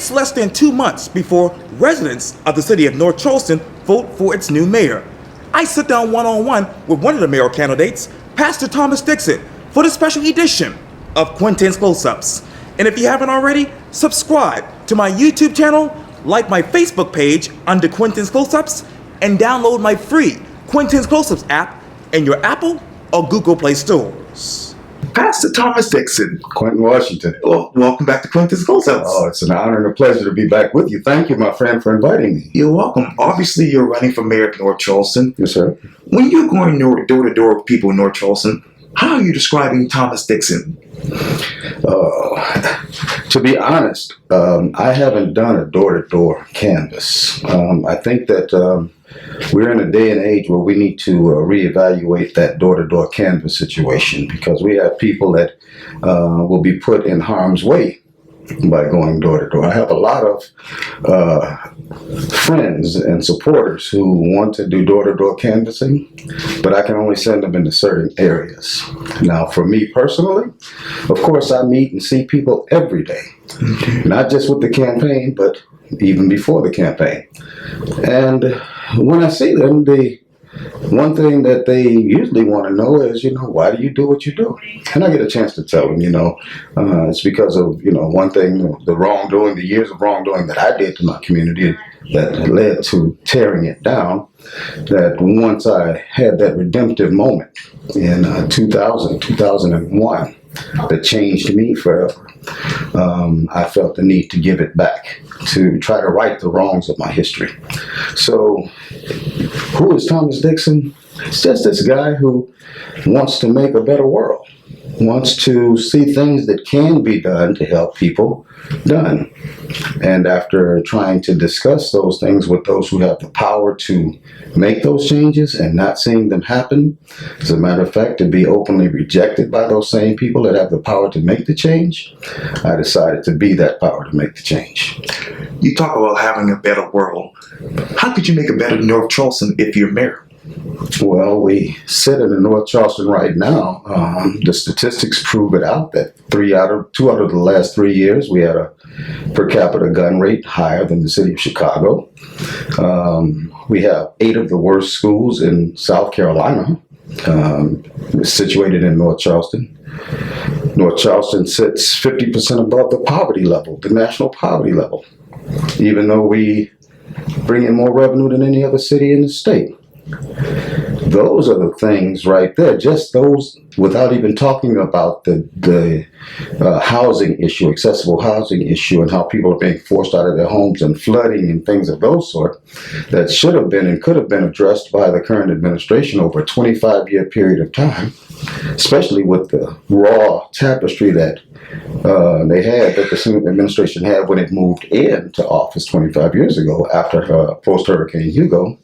It's less than 2 months before residents of the city of North Charleston vote for its new mayor. I sit down one-on-one with one of the mayoral candidates, Pastor Thomas Dixon, for the special edition of Quintin's Close-Ups. And if you haven't already, subscribe to my YouTube channel, like my Facebook page under Quintin's Close-Ups, and download my free Quintin's Close-Ups app in your Apple or Google Play stores. Pastor Thomas Dixon. Quintin, Washington. Well, welcome back to Quintin's Close-Ups. Oh, it's an honor and a pleasure to be back with you. Thank you, my friend, for inviting me. You're welcome. Obviously, you're running for mayor of North Charleston. Yes, sir. When you're going door to door with people in North Charleston, how are you describing Thomas Dixon? To be honest, I haven't done a door-to-door canvass. I think that we're in a day and age where we need to reevaluate that door-to-door canvass situation, because we have people that will be put in harm's way by going door to door. I have a lot of friends and supporters who want to do door-to-door canvassing, but I can only send them into certain areas. Now, for me personally, of course, I meet and see people every day, not just with the campaign, but even before the campaign. And when I see them, one thing that they usually want to know is, why do you do what you do? And I get a chance to tell them, it's because of, one thing, the wrongdoing, the years of wrongdoing that I did to my community that led to tearing it down, that once I had that redemptive moment in 2001, that changed me forever. I felt the need to give it back, to try to right the wrongs of my history. So, who is Thomas Dixon? It's just this guy who wants to make a better world, wants to see things that can be done to help people done. And after trying to discuss those things with those who have the power to make those changes and not seeing them happen, as a matter of fact, to be openly rejected by those same people that have the power to make the change, I decided to be that power to make the change. You talk about having a better world. How could you make a better North Charleston if you're mayor? Well, we sit in the North Charleston right now. The statistics prove it out that 2 out of the last 3 years, we had a per capita gun rate higher than the city of Chicago. We have 8 of the worst schools in South Carolina, situated in North Charleston. North Charleston sits 50% above the poverty level, the national poverty level, even though we bring in more revenue than any other city in the state. Those are the things right there, just those, without even talking about the housing issue, accessible housing issue, and how people are being forced out of their homes and flooding and things of those sort, that should have been and could have been addressed by the current administration over a 25-year period of time, especially with the raw tapestry that they had, that the administration had when it moved into office 25 years ago after post-Hurricane Hugo.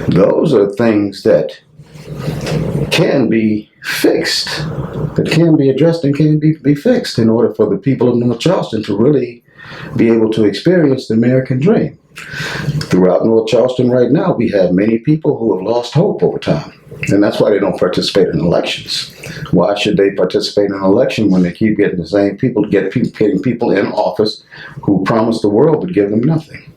Those are things that can be fixed, that can be addressed and can be fixed in order for the people of North Charleston to really be able to experience the American dream. Throughout North Charleston right now, we have many people who have lost hope over time. And that's why they don't participate in elections. Why should they participate in an election when they keep getting the same people, getting people in office who promise the world but give them nothing?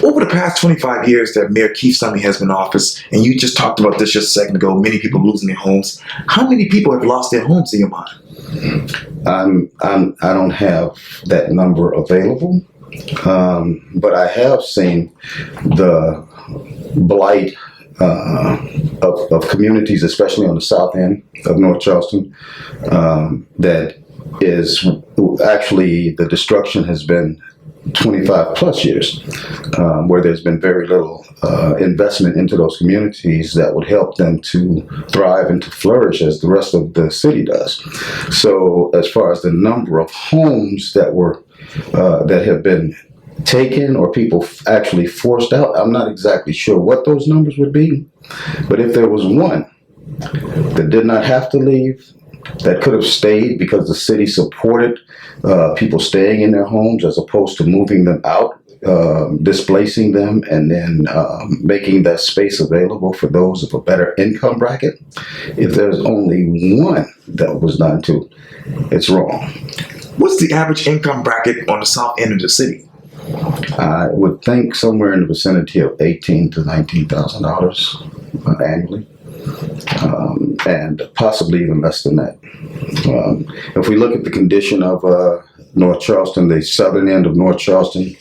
Over the past 25 years that Mayor Keith Summy has been in office, and you just talked about this just a second ago, many people losing their homes. How many people have lost their homes in your mind? I don't have that number available, but I have seen the blight of communities, especially on the south end of North Charleston, that is actually, the destruction has been 25 plus years, where there's been very little investment into those communities that would help them to thrive and to flourish as the rest of the city does. So as far as the number of homes that have been taken or people actually forced out, I'm not exactly sure what those numbers would be. But if there was one that did not have to leave, that could have stayed because the city supported people staying in their homes as opposed to moving them out, displacing them, and then making that space available for those of a better income bracket. If there's only one that was done to, it's wrong. What's the average income bracket on the south end of the city? I would think somewhere in the vicinity of $18,000 to $19,000 annually, and possibly even less than that. If we look at the condition of North Charleston, the southern end of North Charleston,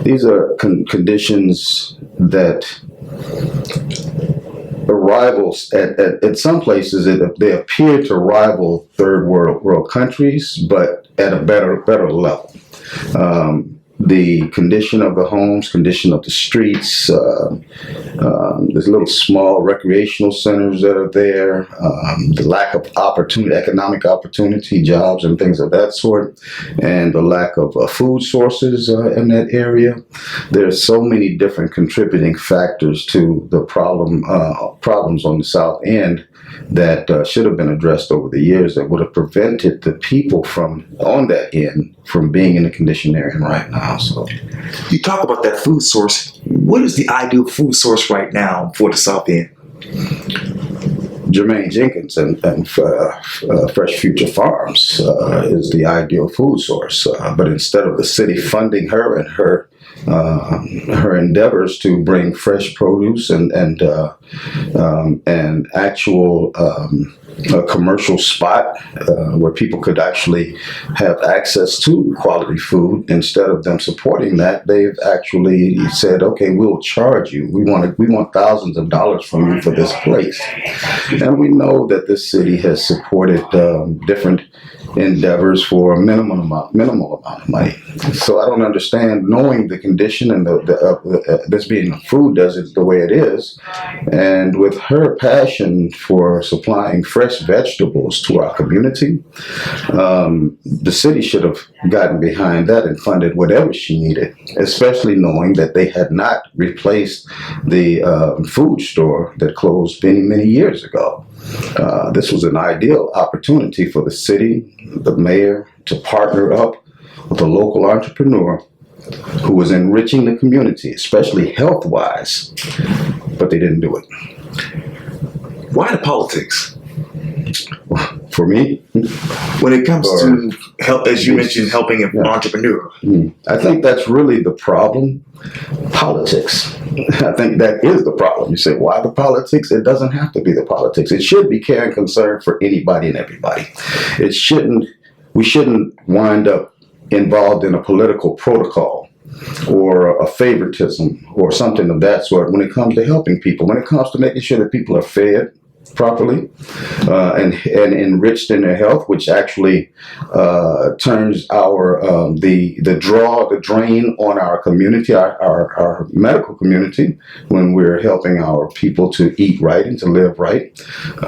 these are conditions that rivals at some places they appear to rival third world countries, but at a better level. The condition of the homes, condition of the streets, there's little small recreational centers that are there, the lack of opportunity, economic opportunity, jobs and things of that sort, and the lack of food sources in that area. There's so many different contributing factors to the problems on the south end that should have been addressed over the years that would have prevented the people on that end from being in the condition they're in right now. So, you talk about that food source. What is the ideal food source right now for the south end? Jenkins and Fresh Future Farms is the ideal food source. But instead of the city funding her and her endeavors to bring fresh produce and actual a commercial spot where people could actually have access to quality food, instead of them supporting that, they've actually said, okay, we'll charge you. We want thousands of dollars from you for this place. And we know that this city has supported different endeavors for a minimal amount of money. So I don't understand, knowing the condition and this being a food desert the way it is, and with her passion for supplying fresh vegetables to our community, the city should have gotten behind that and funded whatever she needed, especially knowing that they had not replaced the food store that closed many years ago. This was an ideal opportunity for the city, the mayor, to partner up with a local entrepreneur who was enriching the community, especially health-wise, but they didn't do it. Why the politics? For me? When it comes to help, as you mentioned, helping an entrepreneur. I think that's really the problem. Politics. I think that is the problem. You say, why the politics? It doesn't have to be the politics. It should be care and concern for anybody and everybody. We shouldn't wind up involved in a political protocol or a favoritism or something of that sort when it comes to helping people, when it comes to making sure that people are fed properly and enriched in their health, which actually turns our the drain on our community, our medical community, when we're helping our people to eat right and to live right.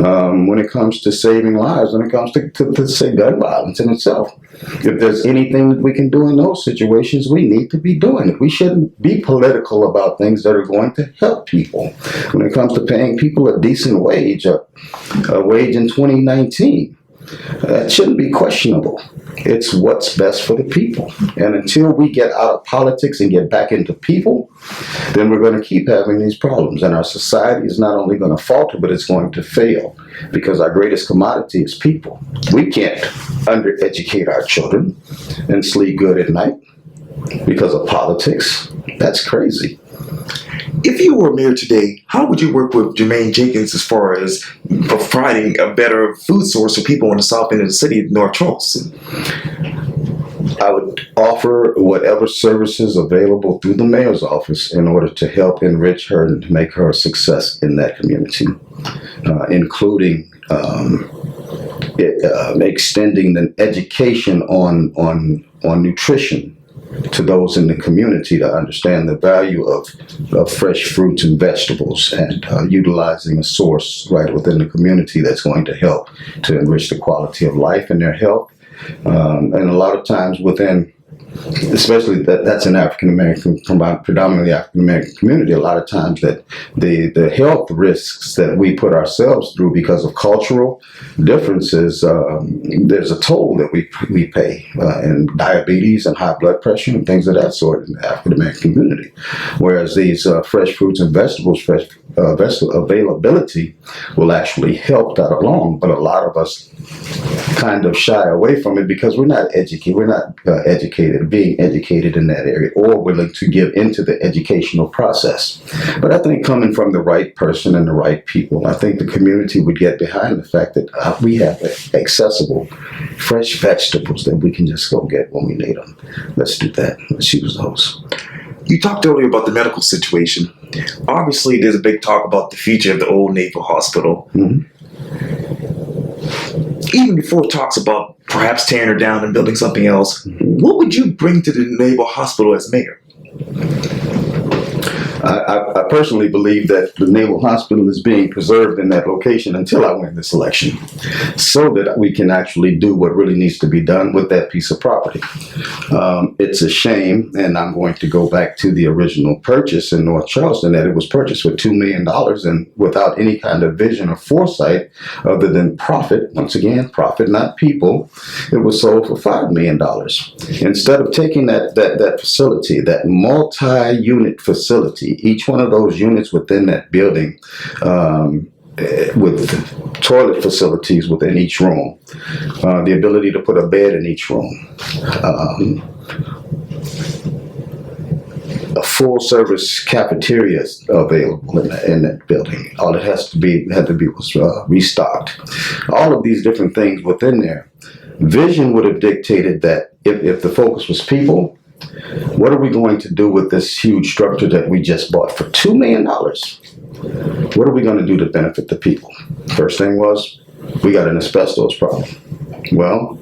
When it comes to saving lives, when it comes to say gun violence in itself, if there's anything that we can do in those situations, we need to be doing it. We shouldn't be political about things that are going to help people. When it comes to paying people a decent wage, a wage in 2019, that shouldn't be questionable. It's what's best for the people. And until we get out of politics and get back into people, then we're going to keep having these problems. And our society is not only going to falter, but it's going to fail, because our greatest commodity is people. We can't undereducate our children and sleep good at night because of politics. That's crazy. If you were mayor today, how would you work with Jenkins as far as providing a better food source for people in the south end of the city of North Charleston? I would offer whatever services available through the mayor's office in order to help enrich her and to make her a success in that community, including extending an education on nutrition to those in the community, to understand the value of fresh fruits and vegetables, and utilizing a source right within the community that's going to help to enrich the quality of life and their health. And a lot of times within, especially that's an African-American, predominantly African-American community, a lot of times that the health risks that we put ourselves through because of cultural differences, there's a toll that we pay in diabetes and high blood pressure and things of that sort in the African-American community. Whereas these fresh fruits and vegetables, fresh availability will actually help that along. But a lot of us kind of shy away from it because we're not educated. We're not being educated in that area, or willing to give into the educational process. But I think coming from the right person and the right people, I think the community would get behind the fact that we have accessible, fresh vegetables that we can just go get when we need them. Let's do that. Let's use those. You talked earlier about the medical situation. Obviously, there's a big talk about the future of the old Naval Hospital. Mm-hmm. Even before talks about perhaps tearing it down and building something else, what would you bring to the Naval Hospital as mayor? I personally believe that the Naval Hospital is being preserved in that location until I win this election, so that we can actually do what really needs to be done with that piece of property. It's a shame, and I'm going to go back to the original purchase in North Charleston, that it was purchased for $2 million and without any kind of vision or foresight other than profit. Once again, profit, not people. It was sold for $5 million. Instead of taking that facility, that multi-unit facility, each one of those units within that building, with toilet facilities within each room, the ability to put a bed in each room, a full service cafeteria available in that building. All it had to be was restocked. All of these different things within there. Vision would have dictated that if the focus was people, what are we going to do with this huge structure that we just bought for $2 million? What are we going to do to benefit the people? First thing was, we got an asbestos problem. Well,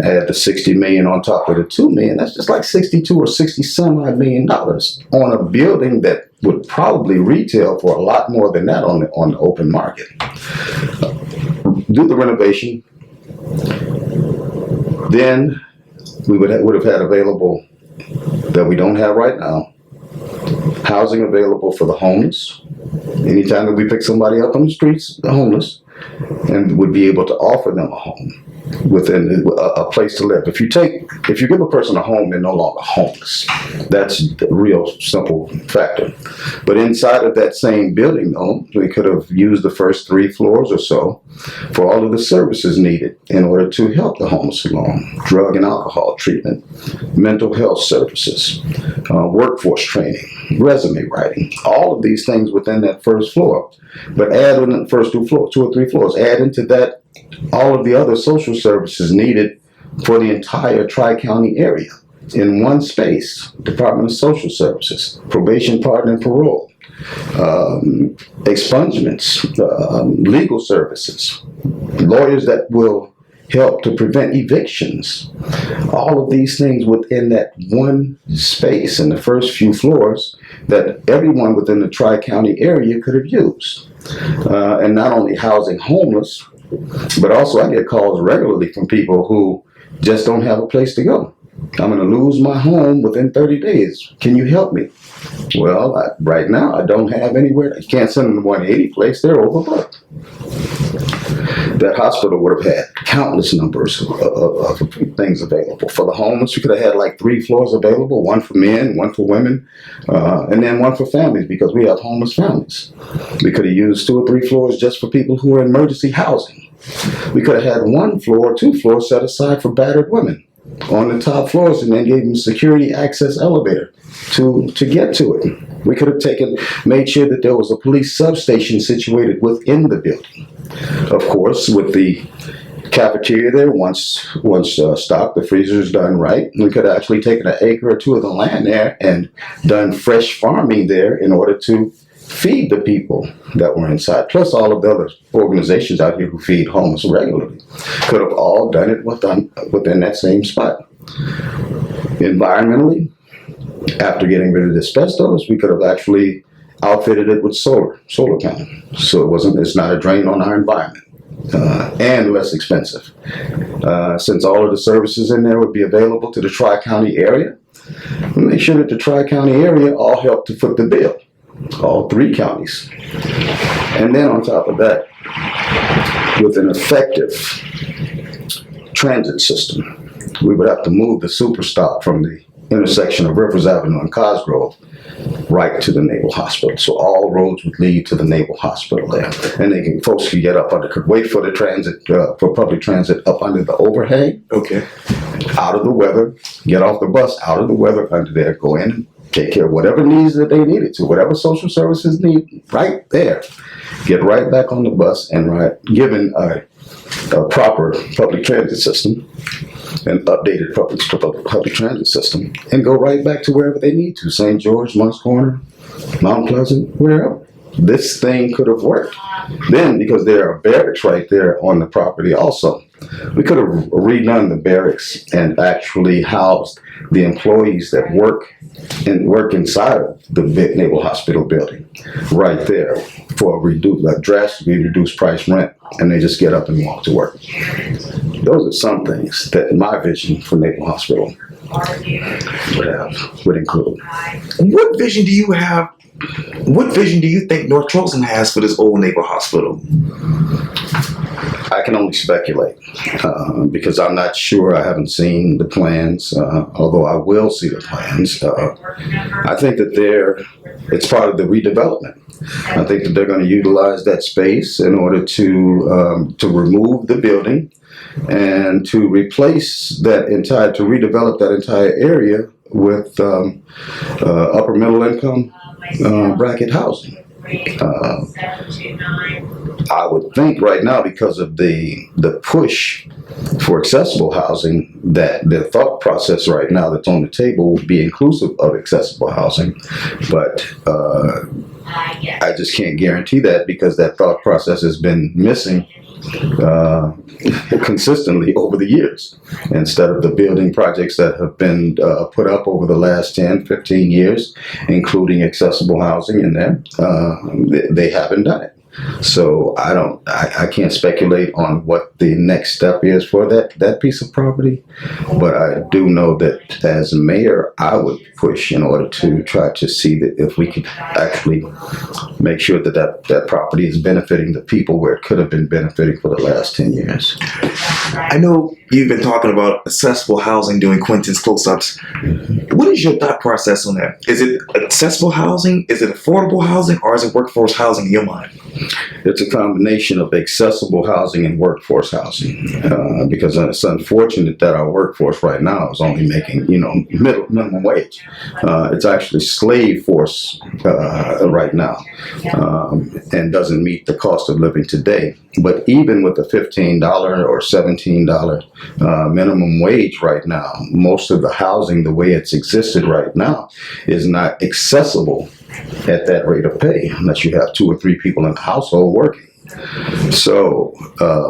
add the $60 million on top of the $2 million, that's just like 62 or 60 some odd million dollars on a building that would probably retail for a lot more than that on the open market. Do the renovation, then we would have had available, that we don't have right now, housing available for the homeless. Anytime that we pick somebody up on the streets, the homeless, and would be able to offer them a home within a place to live. If you give a person a home, they're no longer homeless. That's the real simple factor. But inside of that same building, though, we could have used the first 3 floors or so for all of the services needed in order to help the homeless along. Drug and alcohol treatment, mental health services, workforce training, resume writing, all of these things within that first floor. But add in the first 2 or 3 floors, add into that all of the other social services needed for the entire Tri-County area in one space. Department of Social Services, probation, pardon, and parole, expungements, legal services, lawyers that will help to prevent evictions. All of these things within that one space in the first few floors that everyone within the Tri-County area could have used. And not only housing homeless, but also I get calls regularly from people who just don't have a place to go. I'm going to lose my home within 30 days. Can you help me? Well, right now I don't have anywhere. I can't send them to 180 place. They're overbooked. That hospital would have had countless numbers of things available. For the homeless, we could have had like 3 floors available, 1 for men, 1 for women, and then 1 for families, because we have homeless families. We could have used 2 or 3 floors just for people who are in emergency housing. We could have had 1 floor, 2 floors set aside for battered women on the top floors, and then gave them security access elevator to get to it. We could have made sure that there was a police substation situated within the building. Of course, with the cafeteria there, once stocked, the freezer's done right, we could have actually taken an acre or 2 of the land there and done fresh farming there in order to feed the people that were inside, plus all of the other organizations out here who feed homeless regularly. Could have all done it within that same spot. Environmentally, after getting rid of the asbestos, we could have actually outfitted it with solar panel, so it's not a drain on our environment, and less expensive. Since all of the services in there would be available to the Tri-County area, we'll make sure that the Tri-County area all help to foot the bill, all 3 counties. And then on top of that, with an effective transit system, we would have to move the super stop from the intersection of Rivers Avenue and Cosgrove, right to the Naval Hospital. So all roads would lead to the Naval Hospital there. And folks could get up under, could wait for the transit, for public transit up under the overhang. Okay. Out of the weather, get off the bus, out of the weather, under there, go in and take care of whatever needs that they needed to, whatever social services need, right there. Get right back on the bus and given a proper public transit system, an updated public transit system, and go right back to wherever they need to, St. George, Moncks Corner, Mount Pleasant, wherever. This thing could have worked. Then, because there are barracks right there on the property also, we could have redone the barracks and actually housed the employees that work inside of the Naval Hospital building right there for a drastically reduced price rent, and they just get up and walk to work. Those are some things that my vision for Naval Hospital would include. What vision do you have? What vision do you think North Charleston has for this old Naval Hospital? I can only speculate because I'm not sure. I haven't seen the plans, although I will see the plans. I think that it's part of the redevelopment. I think that they're going to utilize that space in order to remove the building and to replace to redevelop that entire area with upper middle income bracket housing. I would think right now, because of the push for accessible housing, that the thought process right now that's on the table would be inclusive of accessible housing. But I just can't guarantee that, because that thought process has been missing consistently over the years. Instead of the building projects that have been put up over the last 10, 15 years, including accessible housing in there, they haven't done it. So I can't speculate on what the next step is for that piece of property, but I do know that as mayor, I would push in order to try to see that if we could actually make sure that property is benefiting the people where it could have been benefiting for the last 10 years. I know you've been talking about accessible housing doing Quintin's close-ups. What is your thought process on that? Is it accessible housing? Is it affordable housing? Or is it workforce housing in your mind? It's a combination of accessible housing and workforce housing, because it's unfortunate that our workforce right now is only making, minimum wage. It's actually slave force right now, and doesn't meet the cost of living today. But even with the $15 or $17 minimum wage right now, most of the housing, the way it's existed right now, is not accessible at that rate of pay unless you have 2 or 3 people in the household working. So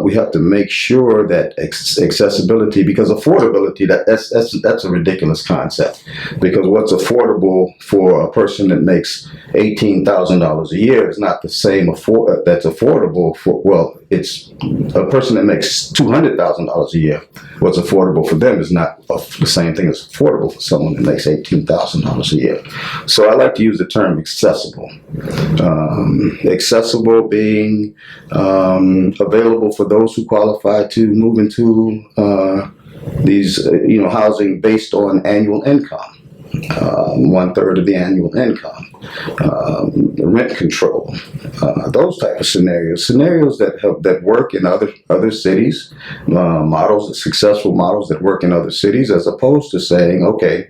we have to make sure that accessibility, because affordability, that's a ridiculous concept. Because what's affordable for a person that makes $18,000 a year is not the same that's affordable for, well, it's a person that makes $200,000 a year. What's affordable for them is not the same thing as affordable for someone that makes $18,000 a year. So I like to use the term accessible. Accessible being available for those who qualify to move into these, housing based on annual income. 1/3 of the annual income, rent control, those type of scenarios that work in other cities, successful models that work in other cities, as opposed to saying, okay,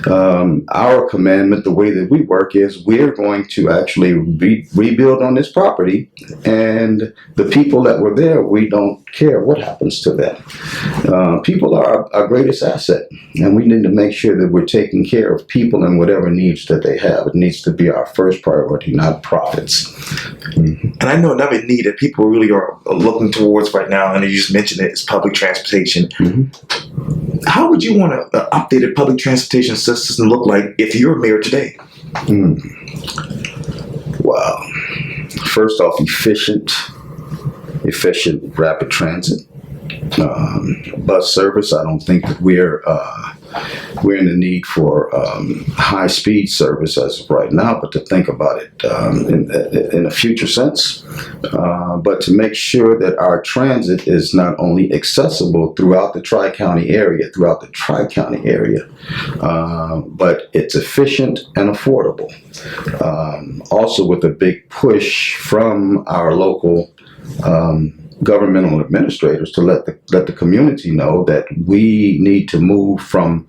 our commandment, the way that we work is we're going to actually rebuild on this property, and the people that were there, we don't care what happens to them. People are our greatest asset, and we need to make sure that we're taking care of people and whatever needs that they have. It needs to be our first priority, not profits. And I know another need that people really are looking towards right now, and you just mentioned it, is public transportation. Mm-hmm. How would you want an updated public transportation system look like if you're mayor today? Wow. First off, efficient rapid transit. Bus service, I don't think that we're we're in the need for high-speed service as of right now, but to think about it in a future sense, but to make sure that our transit is not only accessible throughout the Tri-County area, but it's efficient and affordable. Also with a big push from our local governmental administrators to let the community know that we need to move from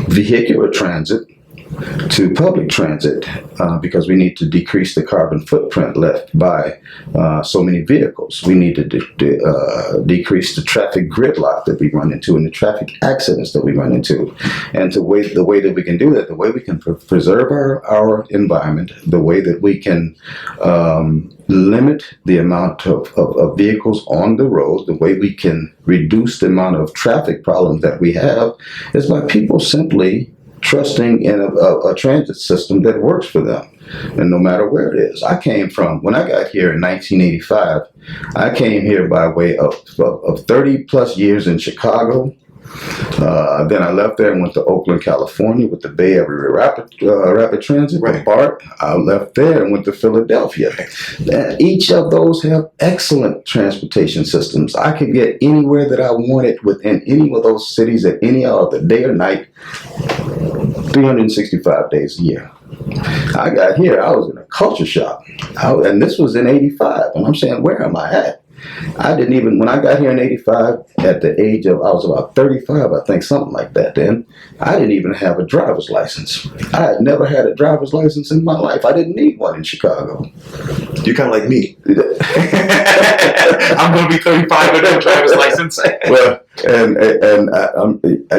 vehicular transit to public transit because we need to decrease the carbon footprint left by so many vehicles. We need to decrease the traffic gridlock that we run into and the traffic accidents that we run into. And the way that we can do that, the way we can preserve our environment, the way that we can limit the amount of vehicles on the road, the way we can reduce the amount of traffic problems that we have is by people simply trusting in a transit system that works for them, and no matter where it is. When I got here in 1985, I came here by way of 30 plus years in Chicago. Then I left there and went to Oakland, California with the Bay Area Rapid Transit, the BART. I left there and went to Philadelphia. And each of those have excellent transportation systems. I could get anywhere that I wanted within any of those cities at any hour of the day or night, 365 days a year. I got here, I was in a culture shock. And this was in 85. And I'm saying, where am I at? When I got here in 85, at the age of, I was about 35, I think, something like that then, I didn't even have a driver's license. I had never had a driver's license in my life. I didn't need one in Chicago. You're kind of like me. I'm going to be 35 with no driver's license. Well, and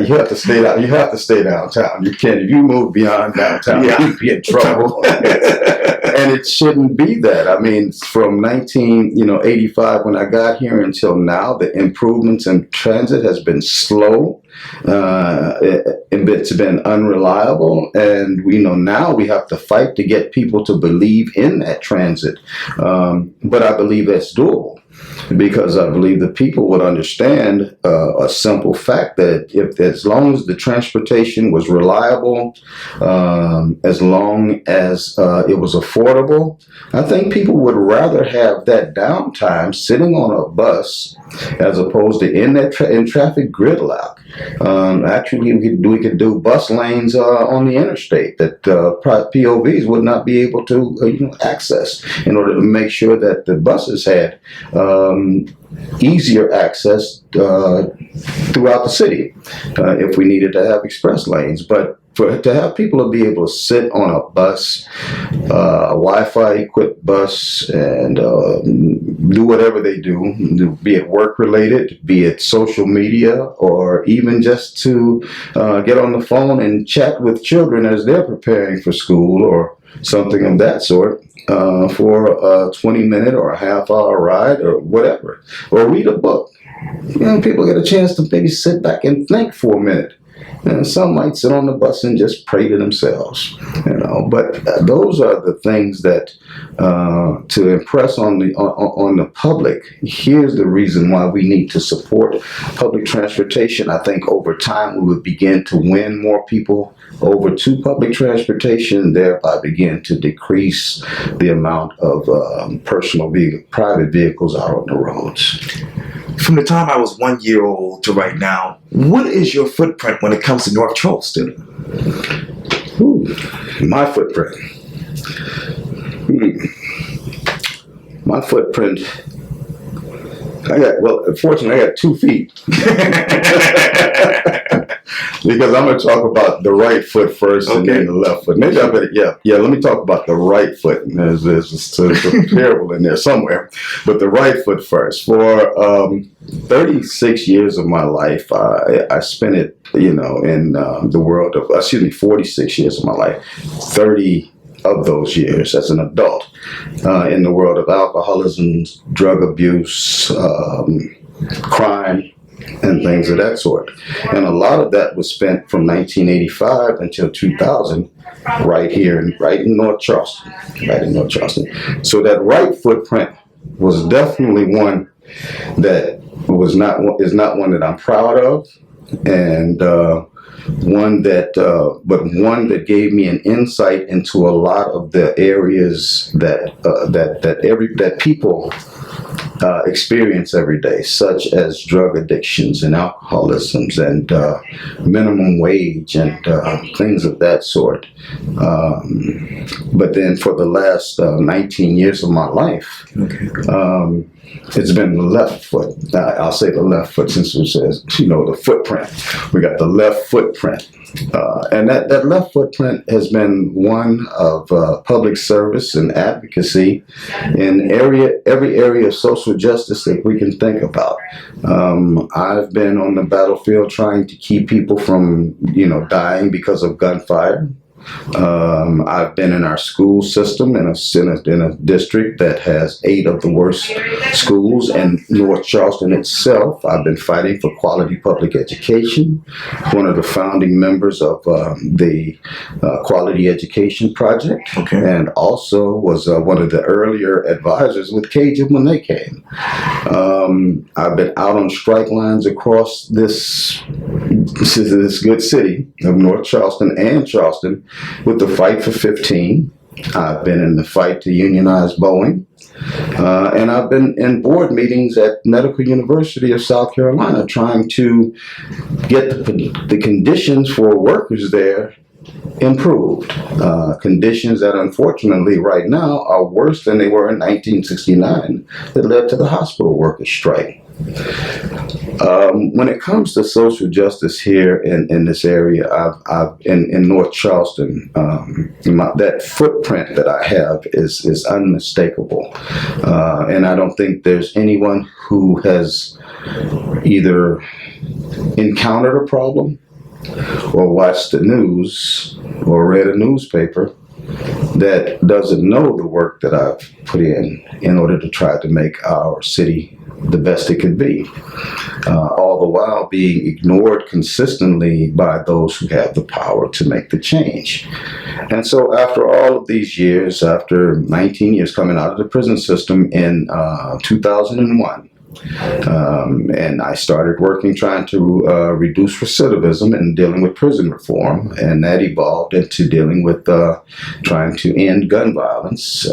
you have to stay down. You have to stay downtown. You can't. If you move beyond downtown, you'd be in trouble. And it shouldn't be that. I mean, from 1985 when I got here until now, the improvements in transit has been slow. It's been unreliable, and now we have to fight to get people to believe in that transit. But I believe that's doable, because I believe that people would understand a simple fact that as long as the transportation was reliable, as long as it was affordable, I think people would rather have that downtime sitting on a bus as opposed to in traffic gridlock. Actually, we could do bus lanes on the interstate that POVs would not be able to access, in order to make sure that the buses had easier access throughout the city if we needed to have express lanes. But to have people to be able to sit on a bus, a Wi-Fi equipped bus, and do whatever they do, be it work related, be it social media, or even just to get on the phone and chat with children as they're preparing for school or something of that sort, for a 20-minute or a half-hour ride or whatever, or read a book. People get a chance to maybe sit back and think for a minute. And some might sit on the bus and just pray to themselves, But those are the things that to impress on the public. Here's the reason why we need to support public transportation. I think over time we would begin to win more people over to public transportation, thereby begin to decrease the amount of private vehicles out on the roads. From the time I was 1 year old to right now, what is your footprint when it comes to North Charleston? My footprint. My footprint. Fortunately, I got 2 feet. Because I'm going to talk about the right foot first, and then the left foot. Maybe I better, let me talk about the right foot. There's terrible in there somewhere. But the right foot first. For 36 years of my life, I spent it, in the world of, 46 years of my life, 30 of those years as an adult in the world of alcoholism, drug abuse, crime, and things of that sort. And a lot of that was spent from 1985 until 2000 right in North Charleston. So that right footprint was definitely one that is not one that I'm proud of. and one that gave me an insight into a lot of the areas that people experience every day, such as drug addictions and alcoholisms and minimum wage and things of that sort. But then for the last 19 years of my life, it's been the left foot. I'll say the left foot since it says, the footprint. We got the left footprint. And that left footprint has been one of public service and advocacy in every area of social justice that we can think about. I've been on the battlefield trying to keep people from, dying because of gunfire. I've been in our school system in a district that has 8 of the worst schools in North Charleston itself. I've been fighting for quality public education, one of the founding members of the Quality Education Project, and also was one of the earlier advisors with CAGIP when they came. I've been out on strike lines across this good city of North Charleston and Charleston with the Fight for 15. I've been in the fight to unionize Boeing. And I've been in board meetings at Medical University of South Carolina trying to get the conditions for workers there improved. Conditions that unfortunately right now are worse than they were in 1969 that led to the hospital workers strike. When it comes to social justice here in this area, in North Charleston, that footprint that I have is unmistakable. And I don't think there's anyone who has either encountered a problem or watched the news or read a newspaper that doesn't know the work that I've put in order to try to make our city the best it could be, all the while being ignored consistently by those who have the power to make the change. And so after all of these years, after 19 years coming out of the prison system in 2001, and I started working trying to reduce recidivism and dealing with prison reform, and that evolved into dealing with trying to end gun violence,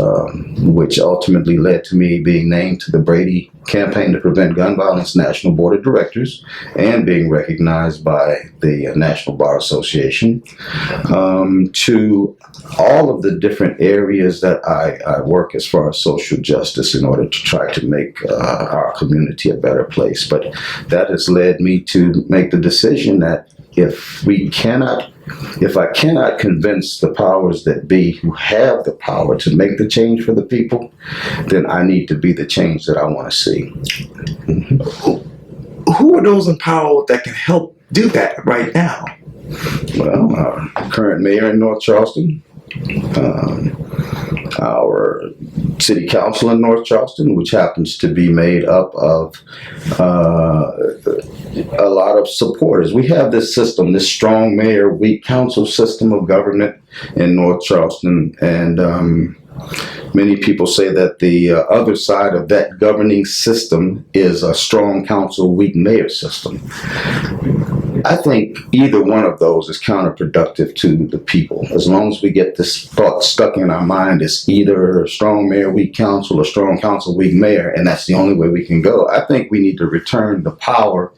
which ultimately led to me being named to the Brady Campaign to Prevent Gun Violence National Board of Directors and being recognized by the National Bar Association, to all of the different areas that I work as far as social justice in order to try to make our community a better place. But that has led me to make the decision that if I cannot convince the powers that be who have the power to make the change for the people, then I need to be the change that I want to see. Who are those in power that can help do that right now? Well, our current mayor in North Charleston, our city council in North Charleston, which happens to be made up of a lot of supporters. We have this system, this strong mayor, weak council system of government in North Charleston, and many people say that the other side of that governing system is a strong council, weak mayor system. I think either one of those is counterproductive to the people. As long as we get this thought stuck in our mind, it's either strong mayor, weak council, or strong council, weak mayor, and that's the only way we can go. I think we need to return the power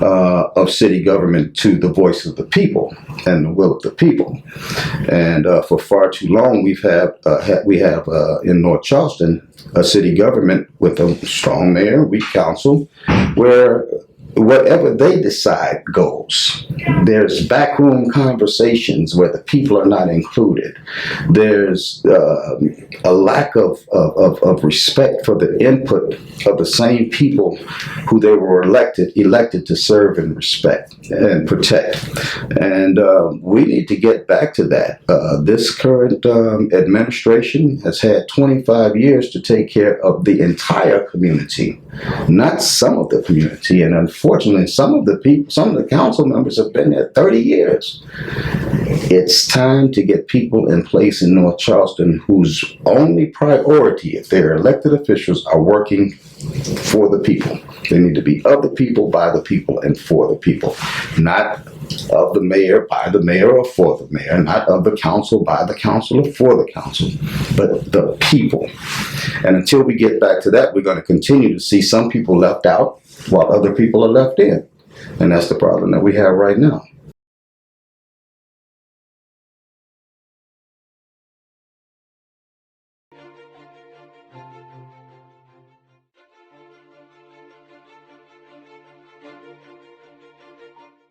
of city government to the voice of the people and the will of the people. And for far too long, we have in North Charleston a city government with a strong mayor, weak council, where whatever they decide goes. There's backroom conversations where the people are not included. There's a lack of respect for the input of the same people who they were elected to serve and respect and protect. And we need to get back to that. This current administration has had 25 years to take care of the entire community, not some of the community. And unfortunately, some of the council members have been there 30 years. It's time to get people in place in North Charleston whose only priority, if they're elected officials, are working for the people. They need to be of the people, by the people, and for the people. Not of the mayor, by the mayor, or for the mayor. Not of the council, by the council, or for the council. But the people. And until we get back to that, we're going to continue to see some people left out while other people are left in. And that's the problem that we have right now.